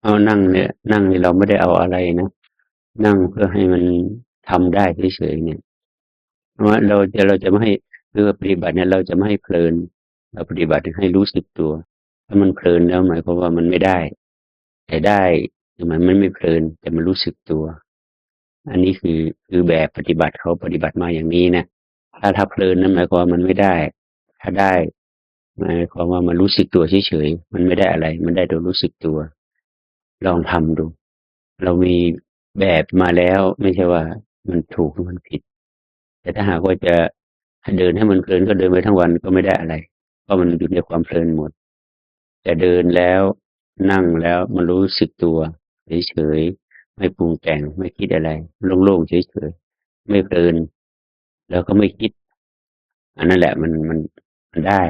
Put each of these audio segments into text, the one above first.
เอานั่งเนี่ยนั่งนี่เราไม่ได้เอาอะไรนะนั่งเพื่อให้มันทำได้เฉยๆเนี่ยเพราะว่าเราจะไม่ให้คือปฏิบัติเนี่ยเราจะไม่ให้เพลินเราปฏิบัติให้รู้สึกตัวถ้ามันเพลินแล้วหมายความว่ามันไม่ได้แต่ได้คือหมายมันไม่เพลินแต่มันรู้สึกตัวอันนี้คือแบบปฏิบัติเขาปฏิบัติมาอย่างนี้นะถ้าเพลินนั่นหมายความว่ามันไม่ได้ถ้าได้หมายความว่ามันรู้สึกตัวเฉยๆมันไม่ได้อะไรมันได้โดยรู้สึกตัวลองทำดู เรามีแบบมาแล้วไม่ใช่ว่ามันถูกหรือมันผิดแต่ถ้าหากว่าจะเดินให้มันเพลินก็เดินไปทั้งวันก็ไม่ได้อะไรเพราะมันอยู่ในความเพลินหมดแต่เดินแล้วนั่งแล้วมันรู้สึกตัวเฉยๆไม่ปรุงแต่งไม่คิดอะไรโล่งๆเฉยๆไม่เพลินแล้วก็ไม่คิดอันนั้นแหละมันได้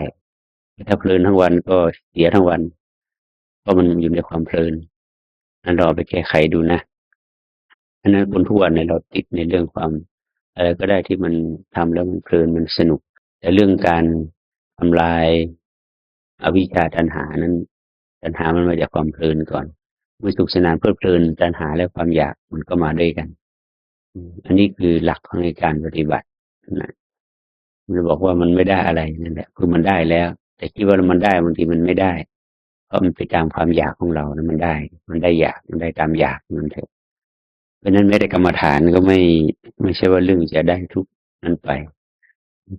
ถ้าเพลินทั้งวันก็เสียทั้งวันเพราะมันอยู่ในความเพลินนั้นเราเอาไปแก้ไขดูนะ อันนั้นคนทุกวันเนี่ยเราติดในเรื่องความอะไรก็ได้ที่มันทำแล้วมันเพลินมันสนุกแต่เรื่องการทำลายอวิชชาตัณหานั้นตัณหามันมาจากความเพลินก่อนเมื่อสุขสนานเพลิดเพลินตัณหาและความอยากมันก็มาด้วยกันอันนี้คือหลักของในการปฏิบัตินะมันบอกว่ามันไม่ได้อะไรนั่นแหละคือมันได้แล้วแต่คิดว่ามันได้บางทีมันไม่ได้เพราะมันไปตามความอยากของเรานะมันได้อยากมันได้ตามอยากมันเถอะ เพราะนั้นแม้แต่กรรมฐานก็ไม่ใช่ว่าเรื่องจะได้ทุกนั้นไป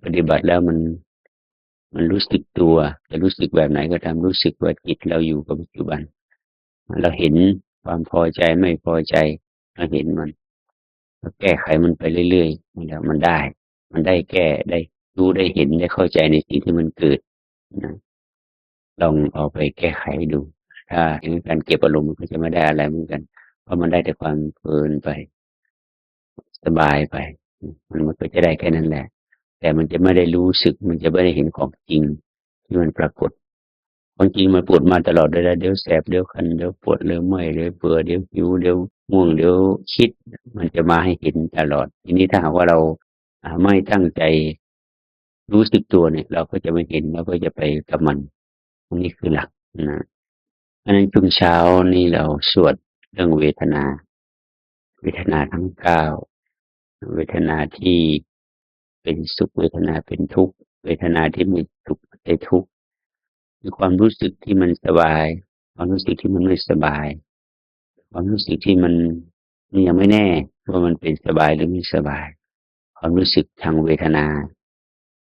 ปฏิบัติแล้วมันรู้สึกตัวจะรู้สึกแบบไหนก็ตามรู้สึกว่าจิตเราอยู่กับปัจจุบันเราเห็นความพอใจไม่พอใจเราเห็นมันเราแก้ไขมันไปเรื่อยๆแล้วมันได้แก้ได้รู้ได้เห็นได้เข้าใจในสิ่งที่มันเกิดนะลองเอาไปแก้ไขดูถ้าอย่างการเก็บอารมณ์มันก็จะไม่ได้อะไรเหมือนกันเพราะมันได้แต่ความเพลินไป สบายไปมันก็จะได้แค่นั้นแหละแต่มันจะไม่ได้รู้สึกมันจะไม่ได้เห็นของจริงที่มันปรากฏของจริงมันปวดมาตลอดเลยนะเดี๋ยวแสบเดี๋ยวคันเดี๋ยวปวดเดี๋ยวเมื่อยเดี๋ยวเบื่อเดี๋ยวหิวเดี๋ยวง่วงเดี๋ยวคิดมันจะมาให้เห็นตลอดทีนี้ถ้าหากว่าเราไม่ตั้งใจรู้สึกตัวเนี่ยเราก็จะไม่เห็นเราก็จะไปกับมันอันนี้คือหลักนะอันนั้นช่วงเช้านี่เราสวดเรื่องเวทนาทั้งเก้า เวทนาที่เป็นสุขเวทนาเป็นทุกข์เวทนาที่ไม่สุขไม่ทุกข์มีความรู้สึกที่มันสบายความรู้สึกที่มันไม่สบายความรู้สึกที่มันยังไม่แน่ว่ามันเป็นสบายหรือไม่สบายความรู้สึกทางเวทนา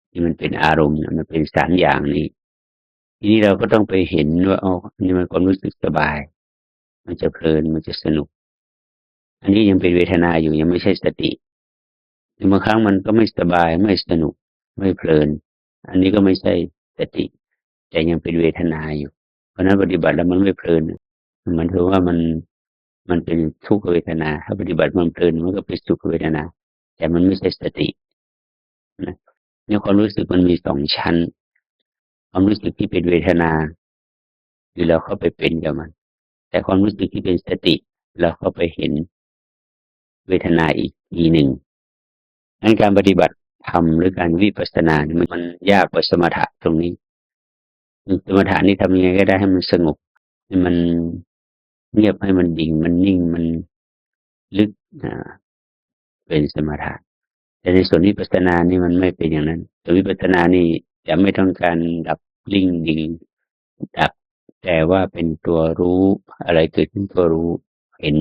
ที่มันเป็นอารมณ์เนี่ยมันเป็นสามอย่างนี้ทีนี้เราก็ต้องไปเห็นว่าอ๋อนี่มันความรู้สึกสบายมันจะเพลินมันจะสนุกอันนี้ยังเป็นเวทนาอยู่ยังไม่ใช่สติ บางครั้งมันก็ไม่สบายไม่สนุกไม่เพลินอันนี้ก็ไม่ใช่สติแต่ยังเป็นเวทนาอยู่เพราะนั้นปฏิบัติแล้วมันไม่เพลินมันถือว่ามันเป็นทุกขเวทนาถ้าปฏิบัติมันเพลินมันก็เป็นสุขเวทนาแต่มันไม่ใช่สตินะเนี่ยความรู้สึกมันมีสองชั้นความรู้สึกที่เป็นเวทนาคือเราเข้าไปเป็นกับมันแต่ความรู้สึกที่เป็นสติเราเข้าไปเห็นเวทนาอีกทีหนึ่ง งั้นการปฏิบัติธรรมหรือการวิปัสสนาเนี่ยมันยากกว่าสมถะตรงนี้สมถะนี่ทำยังไงก็ได้ให้มันสงบให้มันเงียบให้มันดิ่งมันนิ่งมันลึกอ่าเป็นสมถะแต่ในส่วนวิปัสสนานี่มันไม่เป็นอย่างนั้นส่วนวิปัสสนานี่จะไม่ต้องการดับลิ่งดิ่งดับแต่ว่าเป็นตัวรู้อะไรเกิดขึ้นตัวรู้เห็น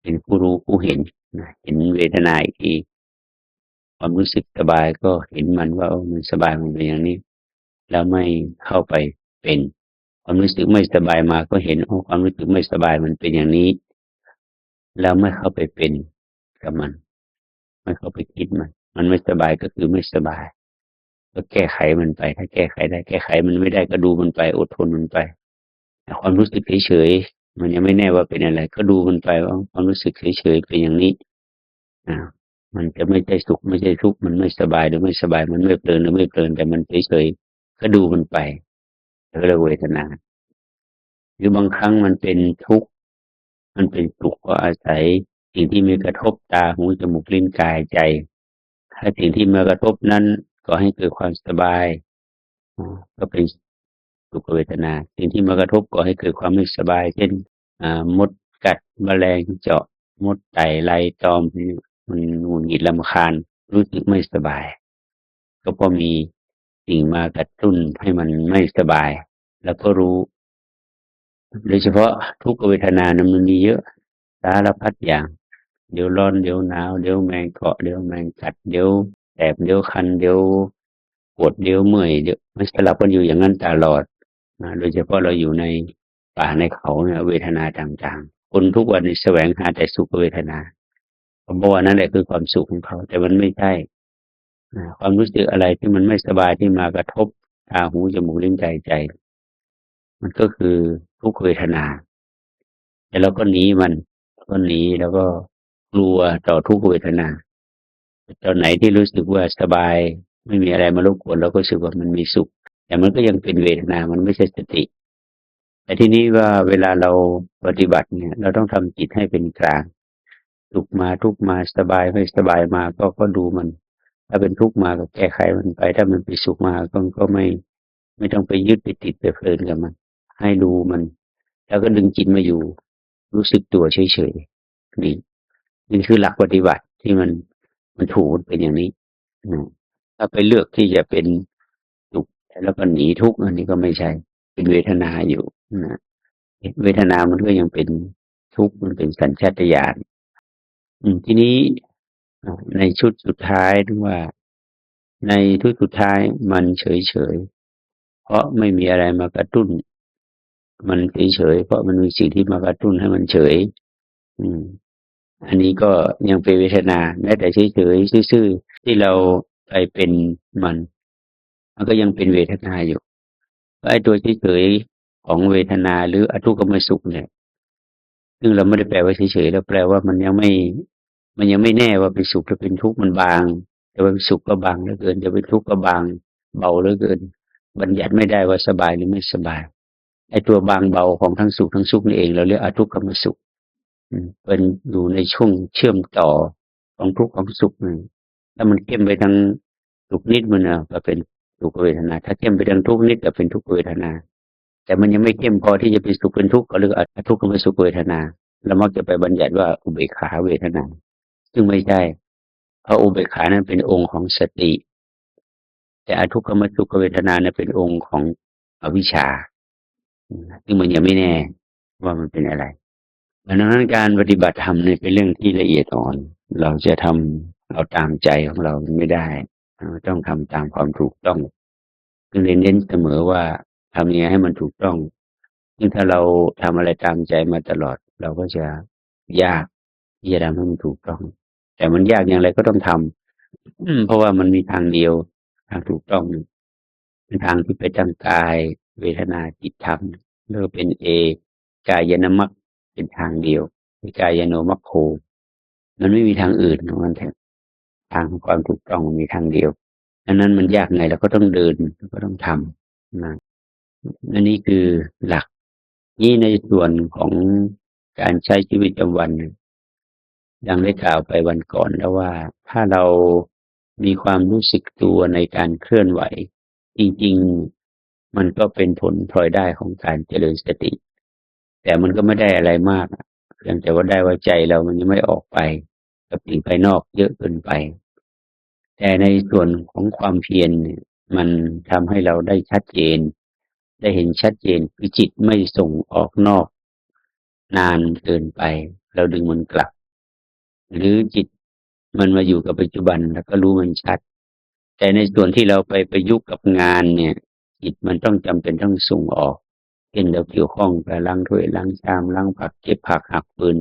เป็นผู้รู้ผู้เห็นนะเห็นเวทนาอีกที ความรู้สึกสบายก็เห็นมันว่ามันสบายมันเป็นอย่างนี้แล้วไม่เข้าไปเป็นความรู้สึกไม่สบายมาก็เห็นความรู้สึกไม่สบายมันเป็นอย่างนี้แล้วไม่เข้าไปเป็นกับมันไม่เข้าไปคิดมันไม่สบายก็คือไม่สบายก็แก้ไขมันไปถ้าแก้ไขได้แก้ไขมันไม่ได้ก็ดูมันไปอดทนมันไปความรู้สึกเฉยๆมันยังไม่แน่ว่าเป็นอะไรก็ดูมันไปว่าความรู้สึกเฉยๆเป็นอย่างนี้ อามันจะไม่ใช่สุขไม่ใช่ทุกข์มันไม่สบายหรือไม่สบายมันไม่เพลินหรือไม่เพลินแต่มันเฉยๆก็ดูมันไปแล้วก็เรียกเวทนาหรือบางครั้งมันเป็นทุกข์มันเป็นสุขก็อาศัยสิ่งที่มากระทบตาหูจมูกลิ้นกายใจถ้าสิ่งที่มากระทบนั้นก่อให้เกิดความสบายก็เป็นสุขเวทนาสิ่งที่มากระทบก่อให้เกิดความไม่สบายเช่น มดกัดแมลงเจาะมดไต่ไรตอมมันหงุดหงิดรำคาญรู้สึกไม่สบายก็เพราะมีสิ่งมากระตุ้นให้มันไม่สบายแล้วก็รู้โดยเฉพาะทุกขเวทนานั้นมันมีเยอะสารพัดอย่างเดี๋ยวร้อนเดี๋ยวหนาวเดี๋ยวแมงเกาะเดี๋ยวแมงกัดเดี๋ยวแสบเดี๋ยวคันเดี๋ยวปวดเดี๋ยวเมื่อยเดี๋ยวมันสลับกันอยู่อย่างนั้นตลอดโดยเฉพาะเราอยู่ในป่าในเขาเนี่ยเวทนาต่างๆคนทุกวันนี้แสวงหาแต่สุขเวทนาเพราะว่านั่นแหละคือความสุขของเขาแต่มันไม่ใช่ความรู้สึกอะไรที่มันไม่สบายที่มากระทบตาหูจมูกลิ้นกายใจมันก็คือทุกขเวทนาแต่เราก็หนีมันก็หนีแล้วก็กลัวต่อทุกขเวทนาตอนไหนที่รู้สึกว่าสบายไม่มีอะไรมารบกวนเราก็รู้สึกว่ามันมีสุขแต่มันก็ยังเป็นเวทนามันไม่ใช่สติแต่ทีนี้ว่าเวลาเราปฏิบัติเนี่ยเราต้องทำจิตให้เป็นกลางสุขมาทุกข์มาสบายไม่สบายมาก็ดูมันถ้าเป็นทุกข์มาก็แก้ไขมันไปถ้ามันเป็นสุขมาก็ไม่ต้องไปยึดไปติดไปเพลินกับมันให้ดูมันแล้วก็ดึงจิตมาอยู่รู้สึกตัวเฉยๆนี่คือหลักปฏิบัติที่มันถูกมันเป็นอย่างนี้นะถ้าไปเลือกที่จะเป็นสุขแล้วก็หนีทุกข์อันนี้ก็ไม่ใช่เป็นเวทนาอยู่นะเวทนามันก็ยังเป็นทุกข์มันเป็นสัญชาตญาณทีนี้ในชุดสุดท้ายถึงว่าในชุดสุดท้ายมันเฉยๆเพราะไม่มีอะไรมากระตุ้นมันเฉยๆเพราะมันมีสิ่งที่มากระตุ้นให้มันเฉยอืมอันนี้ก็ยังเป็นเวทนาแม้แต่เฉยๆซื่อๆที่เราไปเป็นมันมันก็ยังเป็นเวทนาอยู่ไอ้ตัวเฉยๆของเวทนาหรืออทุกขมสุขเนี่ยซึ่งเราไม่ได้แปลว่าเฉยๆเราแปลว่ามันยังไม่แน่ว่าเป็นสุขหรือเป็นทุกข์มันบางจะเป็นสุขก็บางเหลือเกินจะเป็นทุกข์ก็บางเบาเหลือเกินบัญญัติไม่ได้ว่าสบายหรือไม่สบายไอ้ตัวบางเบาของทั้งสุขทั้งทุกข์นี่เองเราเรียกอทุกขมสุขเป็นอยู่ในช่วงเชื่อมต่อของทุกข์ของสุขหนึ่งถ้ามันเข้มไปทางสุขนิดมันก็เป็นสุขเวทนาถ้าเข้มไปทางทุกข์นิดก็เป็นทุกขเวทนาแต่มันยังไม่เข้มพอที่จะเป็นสุขเป็นทุกข์ก็เรียกอทุกขมสุขเวทนาเรามักจะไปบัญญัติว่าอุเบกขาเวทนาซึ่งไม่ใช่เพราะอุเบกขานั้นเป็นองค์ของสติแต่อทุกขมสุขเวทนานั้นเป็นองค์ของอวิชชาซึ่งมันยังไม่แน่ว่ามันเป็นอะไรดังนั้นการปฏิบัติธรรมเนี่ยเป็นเรื่องที่ละเอียดอ่อนเราจะทำเราตามใจของเราไม่ได้เราต้องทำตามความถูกต้องซึ่งเน้นเสมอว่าทำยังไงให้มันถูกต้องซึ่งถ้าเราทำอะไรตามใจมาตลอดเราก็จะยากที่จะทำให้มันถูกต้องแต่มันยากอย่างไรก็ต้องทำเพราะว่ามันมีทางเดียวทางถูกต้องเป็นทางที่ไปทางกายเวทนาจิตธรรมแล้วก็เป็นกายนมัคคเป็นทางเดียวกายโนมัคโคมันไม่มีทางอื่นของมันทางของความถูกต้องมันมีทางเดียวดังนั้นมันยากไงเราก็ต้องเดินก็ต้องทำนะอันนี้คือหลักนี่ในส่วนของการใช้ชีวิตประจำวันดังได้กล่าวไปวันก่อนแล้วว่าถ้าเรามีความรู้สึกตัวในการเคลื่อนไหวจริงๆมันก็เป็นผลพลอยได้ของการเจริญสติแต่มันก็ไม่ได้อะไรมากเพียงแต่ว่าได้ว่าใจเรามันยังไม่ออกไปกับสิ่งภายนอกเยอะเกินไปแต่ในส่วนของความเพียรเนี่ยมันทำให้เราได้ชัดเจนได้เห็นชัดเจนคือจิตไม่ส่งออกนอกนานเกินไปเราดึงมันกลับหรือจิตมันมาอยู่กับปัจจุบันแล้วก็รู้มันชัดแต่ในส่วนที่เราไปประยุกต์กับงานเนี่ยจิตมันต้องจำเป็นต้องส่งออกเช่นเราเกี่ยวข้องกับล้างถ้วยล้างชามล้างผักเก็บผักหักฟืน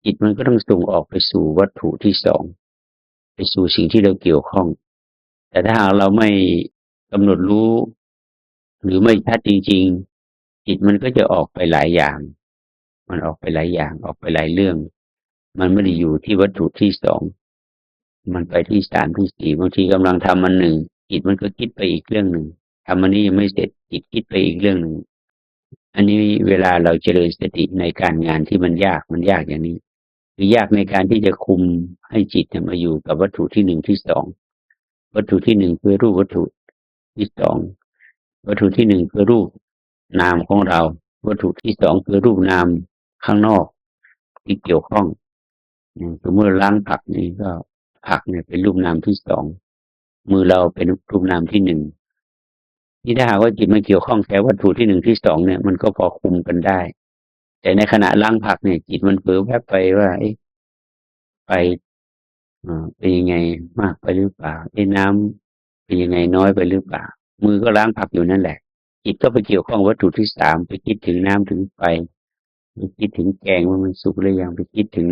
จิตมันก็ต้องส่งออกไปสู่วัตถุที่สองไปสู่สิ่งที่เราเกี่ยวข้องแต่ถ้าหากเราไม่กำหนดรู้หรือไม่ชัดจริงๆจิตมันก็จะออกไปหลายอย่างมันออกไปหลายอย่างออกไปหลายเรื่องมันไม่ได้อยู่ที่วัตถุที่สองมันไปที่สามที่สี่บางทีกำลังทำมันหนึ่งจิตมันก็คิดไปอีกเรื่องหนึ่งทำมันนี้ยังไม่เสร็จจิตคิดไปอีกเรื่องหนึ่งอันนี้เวลาเราเจริญสติในการงานที่มันยากอย่างนี้หรือยากในการที่จะคุมให้จิตมาอยู่กับวัตถุที่หนึ่งที่สองวัตถุที่หนึ่งคือรูปวัตถุที่สองวัตถุที่หนึ่งคือรูปนามของเราวัตถุที่สองคือรูปนาม ข้างนอกที่เกี่ยวข้องสมมติล้างผักนี่ก็ผักเนี่ยเป็นรูปนามที่สองมือเราเป็นรูปนามที่หนึ่งที่ถ้าหากว่าจิตมันเกี่ยวข้องแค่วัตถุที่หนึ่งที่สองเนี่ยมันก็พอคุมกันได้แต่ในขณะล้างผักเนี่ยจิตมันเผลอแวบไปว่าไปเป็นยังไงมากไปหรือเปล่าน้ำเป็นยังไงน้อยไปหรือเปล่ามือก็ล้างผักอยู่นั่นแหละจิตก็ไปเกี่ยวข้องวัตถุที่สามไปคิดถึงน้ำถึงไฟไปคิดถึงแกงว่ามันสุกหรือยังไปคิดถึง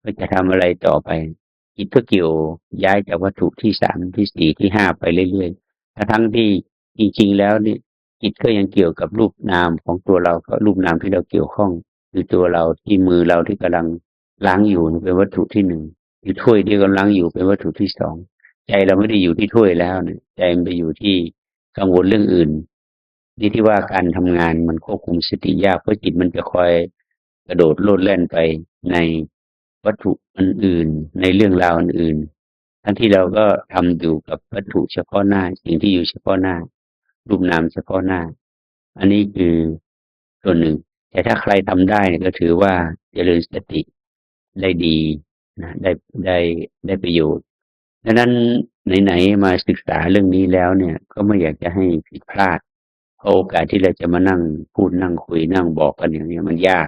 ว่าจะทำอะไรต่อไปจิตก็เกี่ยวย้ายจากวัตถุที่สามที่สี่ที่ห้าไปเรื่อยๆทั้งที่จริงๆแล้วนี่จิตก็ยังเกี่ยวกับรูปนามของตัวเราก็รูปนามที่เราเกี่ยวข้องคือตัวเราที่มือเราที่กำลังล้างอยู่เป็นวัตถุที่หนึ่งคือถ้วยที่กำลังอยู่เป็นวัตถุที่สองใจเราไม่ได้อยู่ที่ถ้วยแล้วเนี่ยใจมันไปอยู่ที่กังวลเรื่องอื่นนี่ที่ว่าการทำงานมันควบคุมสติยากเพราะจิตมันจะคอยกระโดดโลดแล่นไปในวัตถุอื่นๆในเรื่องราวอื่นๆทั้งที่เราก็ทำอยู่กับวัตถุเฉพาะหน้าสิ่งที่อยู่เฉพาะหน้ารูปนามเฉพาะหน้าอันนี้คือส่วนหนึ่งแต่ถ้าใครทำได้เนี่ยก็ถือว่าเจริญสติได้ดีนะได้ได้ประโยชน์ดังนั้นไหนๆมาศึกษาเรื่องนี้แล้วเนี่ยก็ไม่อยากจะให้ผิดพลาดเพราะโอกาสที่เราจะมานั่งพูดนั่งคุยนั่งบอกกันอย่างนี้มันยาก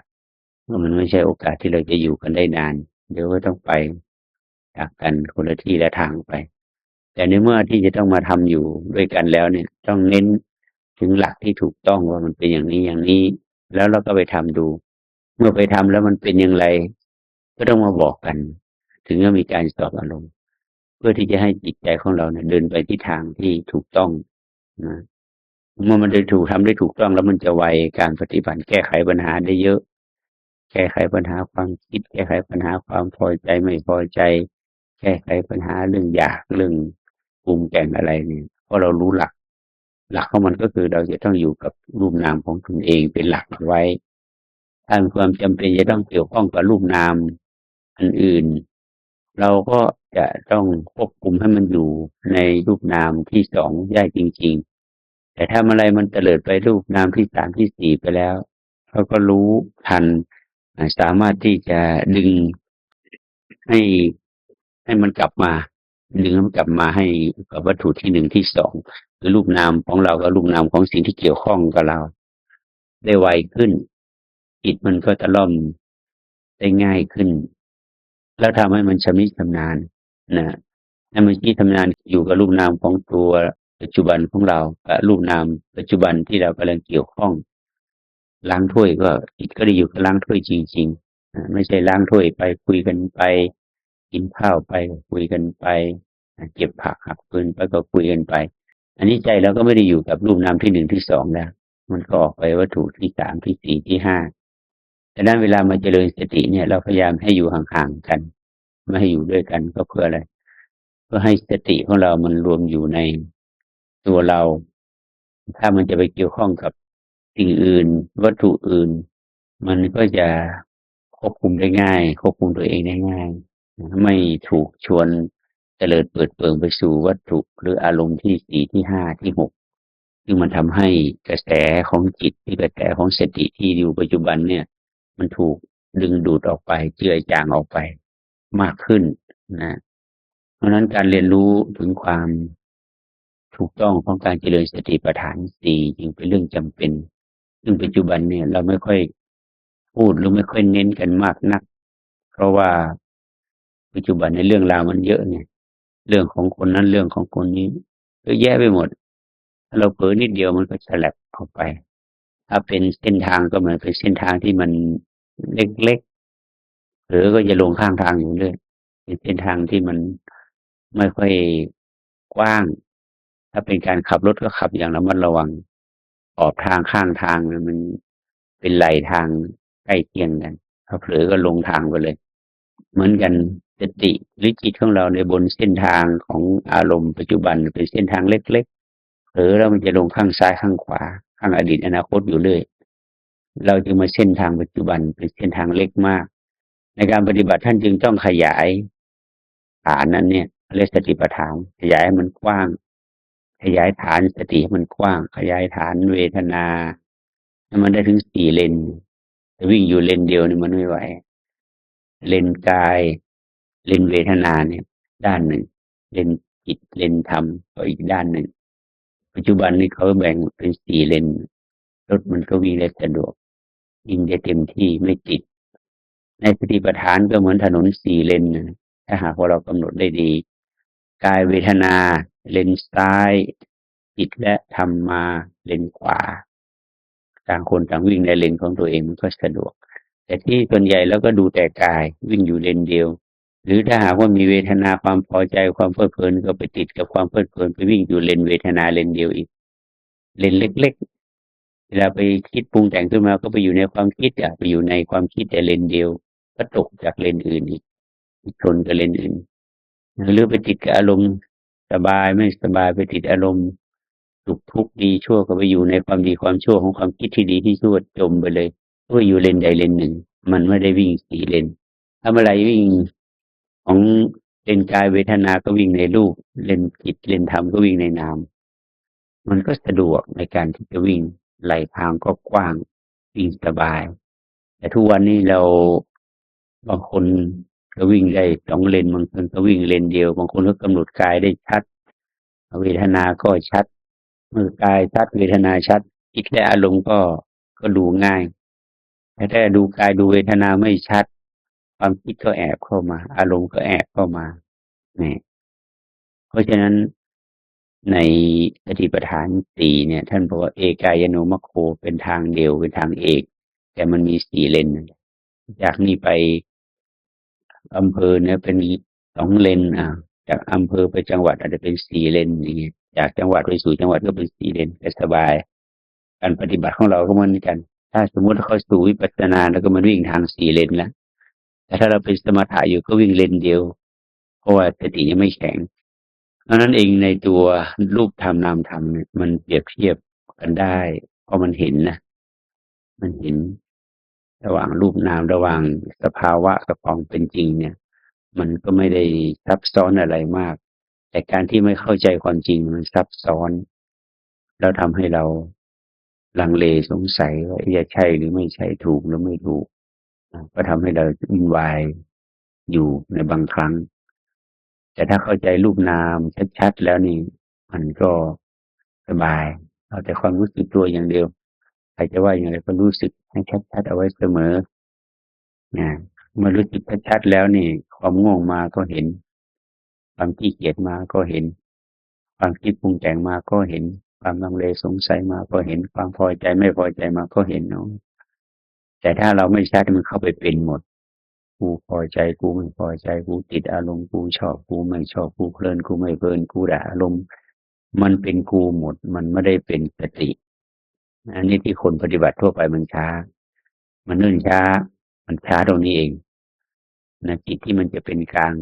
เพราะมันไม่ใช่โอกาสที่เราจะอยู่กันได้นานเดี๋ยวก็ต้องไปจากกันคนละที่ละทางไปแต่ในเมื่อที่จะต้องมาทำอยู่ด้วยกันแล้วเนี่ยต้องเน้นถึงหลักที่ถูกต้องว่ามันเป็นอย่างนี้อย่างนี้แล้วเราก็ไปทำดูเมื่อไปทำแล้วมันเป็นอย่างไรก็ต้องมาบอกกันถึงจะมีการสอบอารมณ์เพื่อที่จะให้จิตใจของเราเนี่ยเดินไปที่ทางที่ถูกต้องนะเมื่อมันได้ถูกทำได้ถูกต้องแล้วมันจะไวการปฏิบัติแก้ไขปัญหาได้เยอะแก้ไขปัญหาความคิดแก้ไขปัญหาความพอใจไม่พอใจแก้ไขปัญหาเรื่องอยากเรื่องปรุงแต่งอะไรเนี่ยเพราะเรารู้หลักของมันก็คือเราจะต้องอยู่กับรูปนามของตนเองเป็นหลักไว้ถ้ามีความจำเป็นจะต้องเกี่ยวข้องกับรูปนามอันอื่นเราก็จะต้องควบคุมให้มันอยู่ในรูปนามที่สองได้จริงๆแต่ถ้าอะไรมันเตลิดไปรูปนามที่สามที่สี่ไปแล้วเขาก็รู้ทันสามารถที่จะดึงให้ให้มันกลับมาดึงให้มันกลับมาให้กับวัตถุที่หนึ่งที่สองคือรูปนามของเรากับรูปนามของสิ่งที่เกี่ยวข้องกับเราได้ไวขึ้นจิตมันก็จะล่อมได้ง่ายขึ้นแล้วทำให้มันชำนิชำนาญนะให้มันที่ทำงานอยู่กับรูปนามของตัวปัจจุบันของเรากับรูปนามปัจจุบันที่เรากำลังเกี่ยวข้องล้างถ้วยก็จิตก็ได้อยู่กับล้างถ้วยจริงๆไม่ใช่ล้างถ้วยไปคุยกันไปกินข้าวไปคุยกันไปเก็บผักหักฟืนไปก็คุยกันไปอันนี้ใจเราก็ไม่ได้อยู่กับรูปนามที่หนึ่งที่สองแล้วมันก็ออกไปวัตถุที่สามที่สี่ที่ห้าดังนั้นเวลามาเจริญสติเนี่ยเราพยายามให้อยู่ห่างๆกันไม่ให้อยู่ด้วยกันก็เพื่ออะไรเพื่อให้สติของเรามันรวมอยู่ในตัวเราถ้ามันจะไปเกี่ยวข้องกับสิ่งอื่นวัตถุอื่นมันก็จะควบคุมได้ง่ายควบคุมตัวเองได้ง่ายไม่ถูกชวนเตลิดเปิดเปิงไปสู่วัตถุหรืออารมณ์ที่สี่ที่ห้าที่หกซึ่งมันทำให้กระแสของจิตที่กระแสของสติที่อยู่ปัจจุบันเนี่ยมันถูกดึงดูดออกไปเจือจางออกไปมากขึ้นนะเพราะฉะนั้นการเรียนรู้ถึงความถูกต้องของการเจริญสติปัฏฐานสี่จึงเป็นเรื่องจำเป็นซึ่งปัจจุบันเนี่ยเราไม่ค่อยพูดหรือไม่ค่อยเน้นกันมากนักเพราะว่าปัจจุบันในเรื่องราวมันเยอะไงเรื่องของคนนั้นเรื่องของคนนี้เยอะแยะไปหมดถ้าเราเผลอนิดเดียวมันก็ฉลับออกไปถ้าเป็นเส้นทางก็เหมือนเป็นเส้นทางที่มันเล็กๆหรือก็จะลงข้างทางอยู่เรื่อยเป็นเส้นทางที่มันไม่ค่อยกว้างถ้าเป็นการขับรถก็ขับอย่างระมัดระวังขอบทางข้างทางมันเป็นไหลทางใกล้เคียงกันถ้าเผลอก็ลงทางไปเลยเหมือนกันสติหรือจิตของเราในบนเส้นทางของอารมณ์ปัจจุบันเป็นเส้นทางเล็กๆเผลอแล้วมันจะลงข้างซ้ายข้างขวาข้างอดีตอนาคตอยู่เรื่อยเราจึงมาเส้นทางปัจจุบันเป็นเส้นทางเล็กมากในการปฏิบัติท่านจึงต้องขยายฐานนั้นเนี่ยเรียกสติปัฏฐานขยายให้มันกว้างขยายฐานสติให้มันกว้างขยายฐานเวทนาให้มันได้ถึงสี่เลน แต่วิ่งอยู่เลนเดียวนี่มันไม่ไหวเลนกายเลนเวทนาเนี่ยด้านหนึ่งเลนจิตเลนธรรมก็อีกด้านหนึ่งปัจจุบันนี้เขาแบ่งเป็นสี่เลนรถมันก็วิ่งได้สะดวกวิ่งได้เต็มที่ไม่ติดในสติปัฏฐานก็เหมือนถนนสี่เลนนะถ้าหากว่าเรากำหนดได้ดีกายเวทนาเลนซ้ายจิตและธรรมมาเลนขวาต่างคนต่างวิ่งในเลนของตัวเองมันก็สะดวกแต่ที่ส่วนใหญ่แล้วก็ดูแต่กายวิ่งอยู่เลนเดียวหรือถ้าหากว่ามีเวทนาความพอใจความเพลิดเพลินก็ไปติดกับความเพลิดเพลินไปวิ่งอยู่เลนเวทนาเลนเดียวอีกเลนเล็กๆเวลาไปคิดปรุงแต่งขึ้นมาก็ไปอยู่ในความคิดไปอยู่ในความคิดแต่เลนเดียวก็ตกจากเลนอื่นอีกชนกับเลนอื่นหรือไปติดกับอารมณ์สบายไม่สบายไปติดอารมณ์สุขทุกข์ดีชั่วก็ไปอยู่ในความดีความชั่วของความคิดที่ดีที่ชั่วจมไปเลยก็อยู่เลนใดเลนหนึ่งมันไม่ได้วิ่งสี่เลนถ้าเมื่อไรวิ่งของเลนกายเวทนาก็วิ่งในรูปเลนจิตเลนธรรมก็วิ่งในนามมันก็สะดวกในการที่จะวิ่งไหลทางก็กว้างวิ่งสบายแต่ทุกวันนี้เราบางคนก็วิ่งได้สองเลนบางคนก็วิ่งเลนเดียวบางคนก็กำหนดกายได้ชัดเวทนาก็ชัดเมื่อกายชัดเวทนาชัดจิตและอารมณ์ก็ดูง่ายแต่ถ้าดูกายดูเวทนาไม่ชัดความคิดก็แอบเข้ามาอารมณ์ก็แอบเข้ามาเนี่ยเพราะฉะนั้นในสติปัฏฐานสี่เนี่ยท่านบอกว่าเอกายโนมัคโคเป็นทางเดียวเป็นทางเอกแต่มันมีสี่เลนจากนี้ไปอำเภอเนี่ยเป็นสองเลนจากอำเภอไปจังหวัดอาจจะเป็นสี่เลนอย่างเงี้ยจากจังหวัดไปสู่จังหวัดก็เป็นสี่เลนก็สบายการปฏิบัติของเราก็เหมือนกันถ้าสมมติเขาสู่วิปัสสนาแล้วก็มันวิ่งทางสี่เลนแล้วแต่ถ้าเราเป็นสมถะอยู่ก็วิ่งเลนเดียวเพราะว่าสติยังไม่แข็งเพราะนั้นเองในตัวรูปธรรมนามธรรมเนี่ยมันเปรียบเทียบกันได้เพราะมันเห็นนะมันเห็นระหว่างรูปนามระหว่างสภาวะกับความเป็นจริงเนี่ยมันก็ไม่ได้ซับซ้อนอะไรมากแต่การที่ไม่เข้าใจความจริงมันซับซ้อนแล้วทำให้เราลังเลสงสัยว่าจะใช่หรือไม่ใช่ถูกหรือไม่ถูกก็ทำให้เราวุ่นวายอยู่ในบางครั้งแต่ถ้าเข้าใจรูปนามชัดๆแล้วนี่มันก็สบายเอาแต่ความรู้สึกตัวอย่างเดียวใครจะว่าอย่างไรก็รู้สึกให้ชัดๆเอาไว้เสมอนะเมื่อรู้สึกชัดๆแล้วนี่ความง่วงมาก็เห็นความขี้เกียจมาก็เห็นความคิดปรุงแต่งมาก็เห็นความลังเลสงสัยมาก็เห็นความพอใจไม่พอใจมาก็เห็นเนาะแต่ถ้าเราไม่ชัดมันเข้าไปเป็นหมดกูพอใจกูไม่พอใจกูติดอารมณ์กูชอบกูไม่ชอบกูเพลินกูไม่เพลินกูด่าอารมณ์มันเป็นกูหมดมันไม่ได้เป็นสติอันนี้ที่คนปฏิบัติทั่วไปมันช้ามันเนิ่นช้ามันช้าตรงนี้เองนะจิตที่มันจะเป็นกลาง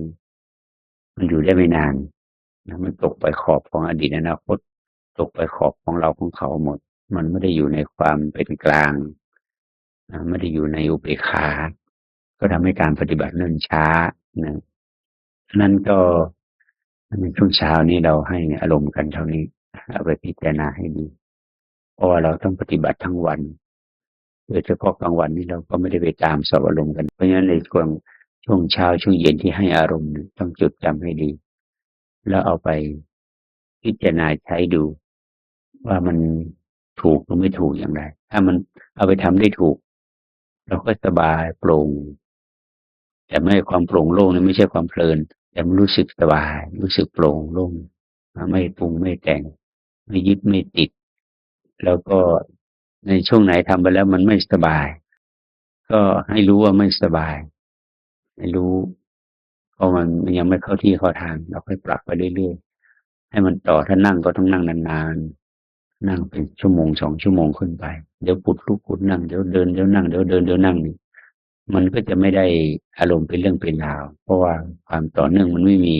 มันอยู่ได้ไม่นานนะมันตกไปขอบของอดีตอนาคตตกไปขอบของเราของเขาหมดมันไม่ได้อยู่ในความเป็นกลางไม่ได้อยู่ในอุเบกขาก็ทำให้การปฏิบัติเนิ่นช้านะนั่นก็ในช่วงเช้านี้เราให้อารมณ์กันเท่านี้เอาไปพิจารณาให้ดีเพราะว่าเราต้องปฏิบัติทั้งวันโดยเฉพาะกลางวันนี้เราก็ไม่ได้ไปตามสอบอารมณ์กันเพราะฉะนั้นในช่วงเช้าช่วงเย็นที่ให้อารมณ์ต้องจดจำให้ดีแล้วเอาไปพิจารณาใช้ดูว่ามันถูกหรือไม่ถูกอย่างไรถ้ามันเอาไปทำได้ถูกเราก็สบายโปร่งแต่ไม่ความโปร่งโล่งนี่ไม่ใช่ความเพลินแต่มันรู้สึกสบายรู้สึกโปร่งโล่งไม่ปรุงไม่แต่งไม่ยึดไม่ติดแล้วก็ในช่วงไหนทำไปแล้วมันไม่สบายก็ให้รู้ว่าไม่สบายให้รู้เพราะมันยังไม่เข้าที่เข้าทางเราค่อยปรับไปเรื่อยๆให้มันต่อถ้านั่งก็ต้องนั่งนานๆนั่งเป็นชั่วโมง2 ชั่วโมงขึ้นไปเดี๋ยวปุดลุกปุดนั่งเดี๋ยวเดินเดี๋ยวนั่งเดี๋ยวเดินเดี๋ยวนั่งนี่มันก็จะไม่ได้อารมณ์เป็นเรื่องเป็นราวเพราะว่าความต่อเนื่องมันไม่มี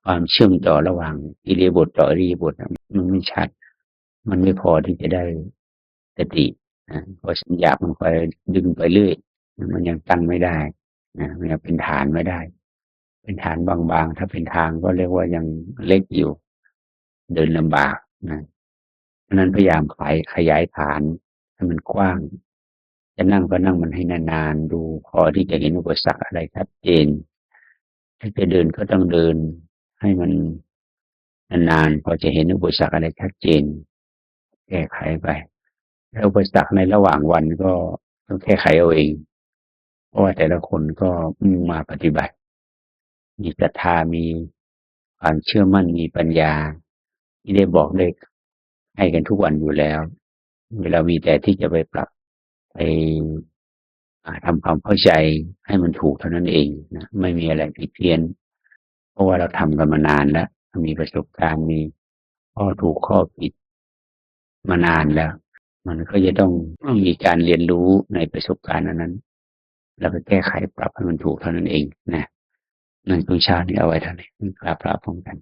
ความเชื่อมต่อระหว่างอิริยาบถต่ออิริยาบถมันไม่ชัดมันไม่พอที่จะได้สติเพราะสัญญามันคอยดึงไปเรื่อยมันยังตั้งไม่ได้มันยังเป็นฐานไม่ได้เป็นฐานบางๆถ้าเป็นทางก็เรียกว่ายังเล็กอยู่เดินลำบากนะเพราะนั้นพยายามขยายฐานให้มันกว้าง จะนั่งก็นั่งมันให้นานๆดูพอที่จะเห็นอุปสรรคอะไรชัดเจนถ้าจะเดินก็ต้องเดินให้มันนานๆพอจะเห็นอุปสรรคอะไรชัดเจนแก้ไขไปแล้วอุปสรรคในระหว่างวันก็ต้องแก้ไขเอาเองเพราะว่าแต่ละคนก็มาปฏิบัติมีศรัทธามีความเชื่อมั่นมีปัญญาที่ได้บอกได้ให้กันทุกวันอยู่แล้วเวลามีแต่ที่จะไปปรับไปทำความเข้าใจให้มันถูกเท่านั้นเองนะไม่มีอะไรผิดเพี้ยนเพราะว่าเราทำกันมานานแล้วมีประสบการณ์มีข้อถูกข้อผิดมานานแล้วมันก็จะต้องมีการเรียนรู้ในประสบการณ์นั้นแล้วไปแก้ไขปรับให้มันถูกเท่านั้นเองนะนั่นคือเช้านี้เอาไว้เท่านี้กราบพระพร้อมกัน